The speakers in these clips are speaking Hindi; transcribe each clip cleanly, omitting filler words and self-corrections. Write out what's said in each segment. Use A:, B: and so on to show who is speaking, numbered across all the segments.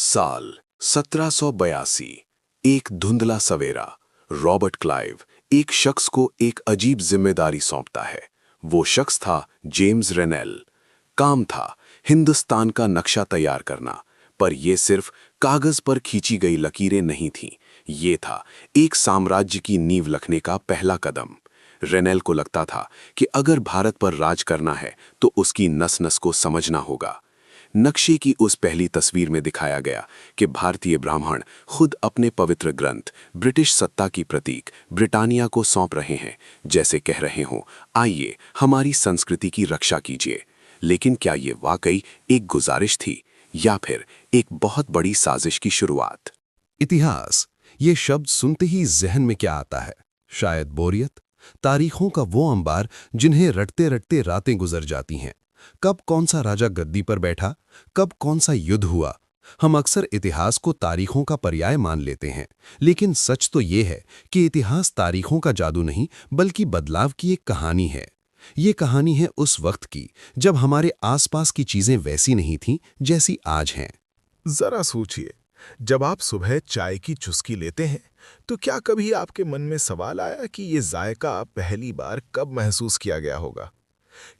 A: साल 1782। एक धुंधला सवेरा। रॉबर्ट क्लाइव एक शख्स को एक अजीब जिम्मेदारी सौंपता है। वो शख्स था जेम्स रेनेल। काम था हिंदुस्तान का नक्शा तैयार करना, पर यह सिर्फ कागज पर खींची गई लकीरें नहीं थीं। ये था एक साम्राज्य की नींव रखने का पहला कदम। रेनेल को लगता था कि अगर भारत पर राज करना है तो उसकी नस नस को समझना होगा। नक्शे की उस पहली तस्वीर में दिखाया गया कि भारतीय ब्राह्मण खुद अपने पवित्र ग्रंथ ब्रिटिश सत्ता की प्रतीक ब्रिटानिया को सौंप रहे हैं, जैसे कह रहे हों, आइए हमारी संस्कृति की रक्षा कीजिए। लेकिन क्या ये वाकई एक गुजारिश थी या फिर एक बहुत बड़ी साजिश की शुरुआत?
B: इतिहास, ये शब्द सुनते ही जहन में क्या आता है? शायद बोरियत, तारीखों का वो अंबार जिन्हें रटते रटते रातें गुजर जाती हैं। कब कौन सा राजा गद्दी पर बैठा, कब कौन सा युद्ध हुआ। हम अक्सर इतिहास को तारीखों का पर्याय मान लेते हैं, लेकिन सच तो ये है कि इतिहास तारीखों का जादू नहीं, बल्कि बदलाव की एक कहानी है। ये कहानी है उस वक्त की जब हमारे आसपास की चीजें वैसी नहीं थीं जैसी आज हैं।
C: जरा सोचिए, जब आप सुबह चाय की चुस्की लेते हैं तो क्या कभी आपके मन में सवाल आया कि ये जायका पहली बार कब महसूस किया गया होगा?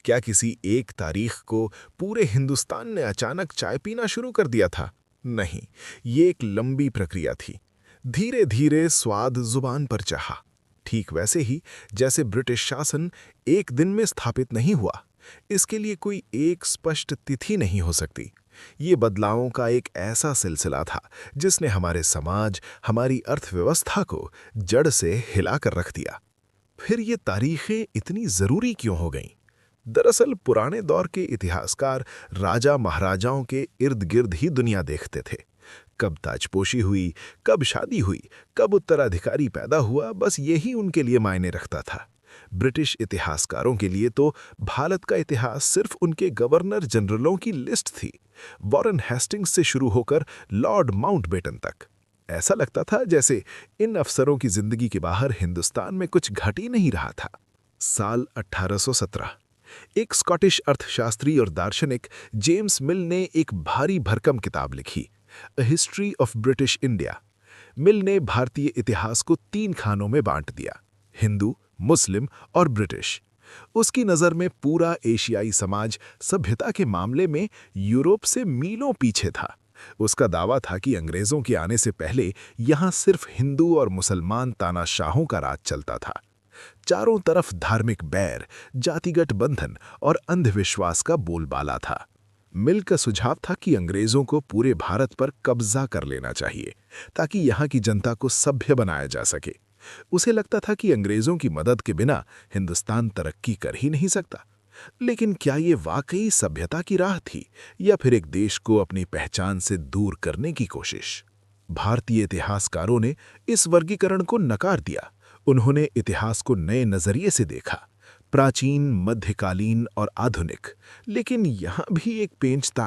C: क्या किसी एक तारीख को पूरे हिंदुस्तान ने अचानक चाय पीना शुरू कर दिया था? नहीं, ये एक लंबी प्रक्रिया थी। धीरे धीरे स्वाद जुबान पर चढ़ा। ठीक वैसे ही जैसे ब्रिटिश शासन एक दिन में स्थापित नहीं हुआ। इसके लिए कोई एक स्पष्ट तिथि नहीं हो सकती। ये बदलावों का एक ऐसा सिलसिला था जिसने हमारे समाज, हमारी अर्थव्यवस्था को जड़ से हिलाकर रख दिया। फिर ये तारीखें इतनी जरूरी क्यों हो गईं? दरअसल पुराने दौर के इतिहासकार राजा महाराजाओं के इर्द गिर्द ही दुनिया देखते थे। कब ताजपोशी हुई, कब शादी हुई, कब उत्तराधिकारी पैदा हुआ, बस यही उनके लिए मायने रखता था। ब्रिटिश इतिहासकारों के लिए तो भारत का इतिहास सिर्फ उनके गवर्नर जनरलों की लिस्ट थी, वॉरेन हेस्टिंग्स से शुरू होकर लॉर्ड माउंटबेटन तक। ऐसा लगता था जैसे इन अफसरों की जिंदगी के बाहर हिंदुस्तान में कुछ घट ही नहीं रहा था। साल 1817 एक स्कॉटिश अर्थशास्त्री और दार्शनिक जेम्स मिल ने एक भारी भरकम किताब लिखी, a history of British India. Mill ने भारतीय इतिहास को 3 खानों में बांट दिया, हिंदू, मुस्लिम और ब्रिटिश। उसकी नज़र में पूरा एशियाई समाज सभ्यता के मामले में यूरोप से मीलों पीछे था। उसका दावा था कि अंग्रेजों के आने से पहले यहाँ सिर्फ हिंदू और मुसलमान तानाशाहों का राज चलता था। चारों तरफ धार्मिक बैर, जातिगत बंधन और अंधविश्वास का बोलबाला था। मिल का सुझाव था कि अंग्रेजों को पूरे भारत पर कब्जा कर लेना चाहिए ताकि यहाँ की जनता को सभ्य बनाया जा सके। उसे लगता था कि अंग्रेजों की मदद के बिना हिंदुस्तान तरक्की कर ही नहीं सकता। लेकिन क्या ये वाकई सभ्यता की राह थी या फिर एक देश को अपनी पहचान से दूर करने की कोशिश? भारतीय इतिहासकारों ने इस वर्गीकरण को नकार दिया। उन्होंने इतिहास को नए नजरिए से देखा, प्राचीन, मध्यकालीन और आधुनिक। लेकिन यहाँ भी एक पेंच था।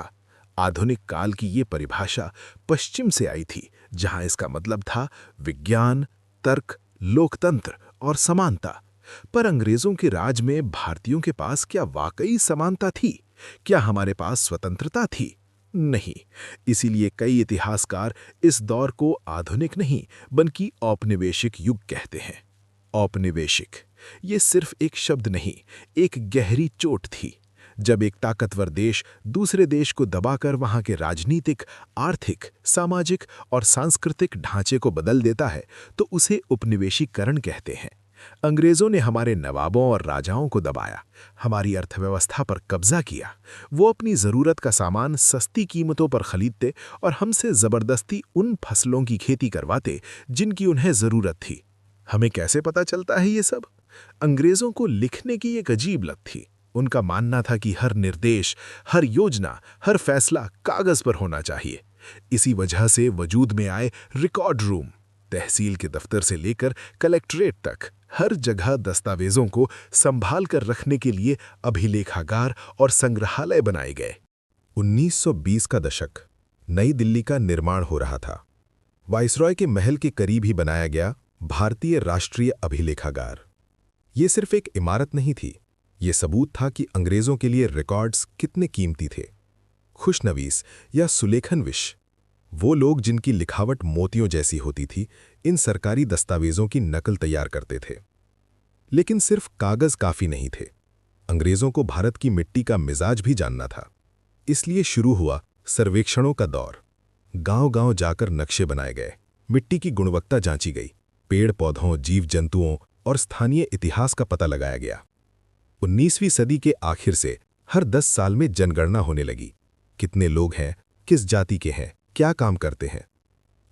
C: आधुनिक काल की ये परिभाषा पश्चिम से आई थी, जहाँ इसका मतलब था विज्ञान, तर्क, लोकतंत्र और समानता। पर अंग्रेजों के राज में भारतीयों के पास क्या वाकई समानता थी? क्या हमारे पास स्वतंत्रता थी? नहीं। इसीलिए कई इतिहासकार इस दौर को आधुनिक नहीं बल्कि औपनिवेशिक युग कहते हैं। औपनिवेशिक, ये सिर्फ एक शब्द नहीं, एक गहरी चोट थी। जब एक ताकतवर देश दूसरे देश को दबाकर वहां के राजनीतिक, आर्थिक, सामाजिक और सांस्कृतिक ढांचे को बदल देता है तो उसे उपनिवेशीकरण कहते हैं। अंग्रेजों ने हमारे नवाबों और राजाओं को दबाया, हमारी अर्थव्यवस्था पर कब्जा किया। वो अपनी ज़रूरत का सामान सस्ती कीमतों पर खरीदते और हमसे ज़बरदस्ती उन फसलों की खेती करवाते जिनकी उन्हें ज़रूरत थी। हमें कैसे पता चलता है ये सब? अंग्रेजों को लिखने की एक अजीब लत थी। उनका मानना था कि हर निर्देश, हर योजना, हर फैसला कागज पर होना चाहिए। इसी वजह से वजूद में आए रिकॉर्ड रूम। तहसील के दफ्तर से लेकर कलेक्ट्रेट तक हर जगह दस्तावेजों को संभाल कर रखने के लिए अभिलेखागार और संग्रहालय बनाए गए।
B: 1920 का दशक, नई दिल्ली का निर्माण हो रहा था। वाइसरॉय के महल के करीब ही बनाया गया भारतीय राष्ट्रीय अभिलेखागार। ये सिर्फ एक इमारत नहीं थी, ये सबूत था कि अंग्रेजों के लिए रिकॉर्ड्स कितने कीमती थे। खुशनवीस या सुलेखन विश,
C: वो लोग जिनकी लिखावट मोतियों जैसी होती थी, इन सरकारी दस्तावेजों की नकल तैयार करते थे। लेकिन सिर्फ कागज काफी नहीं थे। अंग्रेजों को भारत की मिट्टी का मिजाज भी जानना था। इसलिए शुरू हुआ सर्वेक्षणों का दौर। गांव-गांव जाकर नक्शे बनाए गए, मिट्टी की गुणवत्ता जांची गई, पेड़ पौधों, जीव जंतुओं और स्थानीय इतिहास का पता लगाया गया। 19वीं सदी के आखिर से हर 10 साल में जनगणना होने लगी। कितने लोग हैं, किस जाति के हैं, क्या काम करते हैं।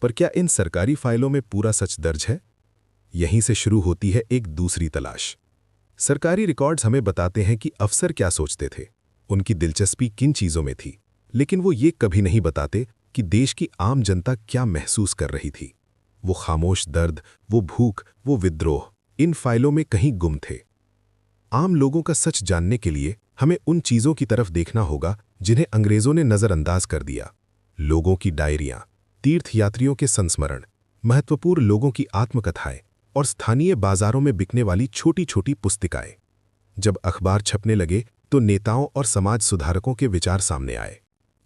C: पर क्या इन सरकारी फाइलों में पूरा सच दर्ज है? यहीं से शुरू होती है एक दूसरी तलाश। सरकारी रिकॉर्ड्स हमें बताते हैं कि अफसर क्या सोचते थे, उनकी दिलचस्पी किन चीजों में थी, लेकिन वो ये कभी नहीं बताते कि देश की आम जनता क्या महसूस कर रही थी। वो खामोश दर्द, वो भूख, वो विद्रोह इन फाइलों में कहीं गुम थे। आम लोगों का सच जानने के लिए हमें उन चीजों की तरफ देखना होगा जिन्हें अंग्रेजों ने नजरअंदाज कर दिया। लोगों की डायरियां, तीर्थयात्रियों के संस्मरण, महत्वपूर्ण लोगों की आत्मकथाएं और स्थानीय बाजारों में बिकने वाली छोटी-छोटी पुस्तिकाएं। जब अखबार छपने लगे तो नेताओं और समाज सुधारकों के विचार सामने आए।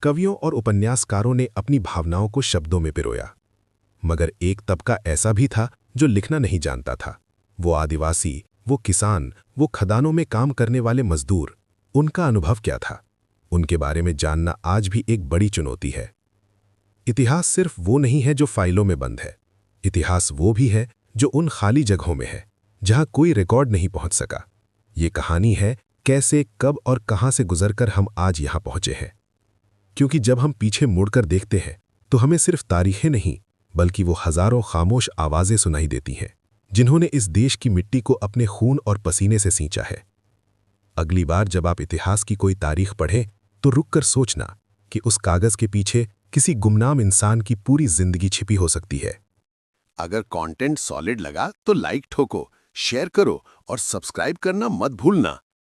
C: कवियों और उपन्यासकारों ने अपनी भावनाओं को शब्दों में पिरोया। मगर एक तबका ऐसा भी था जो लिखना नहीं जानता था। वो आदिवासी, वो किसान, वो खदानों में काम करने वाले मजदूर। उनका अनुभव क्या था? उनके बारे में जानना आज भी एक बड़ी चुनौती है। इतिहास सिर्फ वो नहीं है जो फाइलों में बंद है। इतिहास वो भी है जो उन खाली जगहों में है जहां कोई रिकॉर्ड नहीं पहुंच सका। ये कहानी है कैसे, कब और कहां से गुजरकर हम आज यहां पहुंचे हैं। क्योंकि जब हम पीछे मुड़कर देखते हैं तो हमें सिर्फ तारीखें नहीं, बल्कि वो हजारों खामोश आवाजें सुनाई देती हैं जिन्होंने इस देश की मिट्टी को अपने खून और पसीने से सींचा है। अगली बार जब आप इतिहास की कोई तारीख पढ़ें तो रुककर सोचना कि उस कागज के पीछे किसी गुमनाम इंसान की पूरी जिंदगी छिपी हो सकती है।
A: अगर कंटेंट सॉलिड लगा तो लाइक ठोको, शेयर करो और सब्सक्राइब करना मत भूलना।